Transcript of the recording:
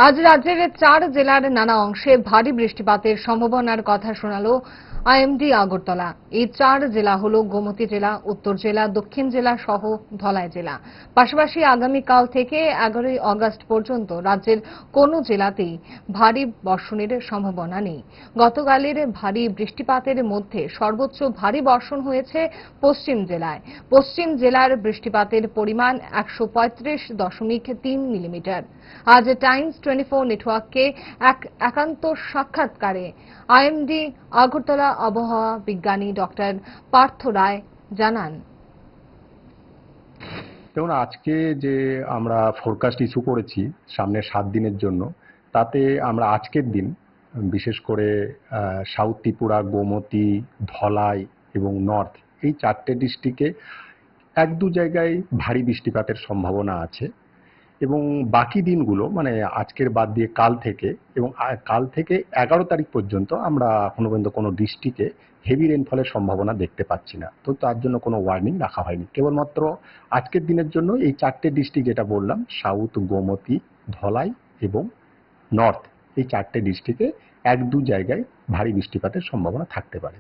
আজ রাজ্যের 4 জেলার নানা অংশে ভারী বৃষ্টিপাতের সম্ভাবনার কথা শোনালো আইএমডি আগরতলা। এই 4 জেলা হলো গোমতী জেলা, উত্তর জেলা, দক্ষিণ জেলা সহ ধলাই জেলা। পাশাপাশি আগামীকাল থেকে 11 আগস্ট পর্যন্ত রাজ্যের কোনো জেলাতেই ভারী বর্ষণের সম্ভাবনা নেই। গতকালের ভারী বৃষ্টিপাতের মধ্যে সর্বোচ্চ ভারী বর্ষণ হয়েছে পশ্চিম জেলায়। পশ্চিম জেলার বৃষ্টিপাতের পরিমাণ 135.3 মিলিমিটার। আজ টাইমস 24 নেটওয়ার্ককে এক একান্ত সাক্ষাৎকারে আইএমডি আগরতলা আবহাওয়া বিজ্ঞানী ডক্টর পার্থ রায় জানান, দেখুন, আজকে যে আমরা ফোরকাস্ট ইস্যু করেছি সামনের 7 দিনের জন্য, তাতে আমরা আজকের দিন বিশেষ করে সাউথ ত্রিপুরা, গোমতী, ধলাই এবং নর্থ এই 4টে ডিস্ট্রিক্টে 1-2 জায়গায় ভারী বৃষ্টিপাতের সম্ভাবনা আছে এবং বাকি দিনগুলো মানে আজকের বাদ দিয়ে কাল থেকে এবং কাল থেকে 11 তারিখ পর্যন্ত আমরা এখনো পর্যন্ত কোনো ডিস্ট্রিক্টে হেভি রেনফলের সম্ভাবনা দেখতে পাচ্ছি না। তো তার জন্য কোনো ওয়ার্নিং রাখা হয়নি। কেবলমাত্র আজকের দিনের জন্য এই 4টে ডিস্ট্রিক্ট যেটা বললাম, সাউথ, গোমতী, ধলাই এবং নর্থ, এই 4টে ডিস্ট্রিক্টে 1-2 জায়গায় ভারী বৃষ্টিপাতের সম্ভাবনা থাকতে পারে।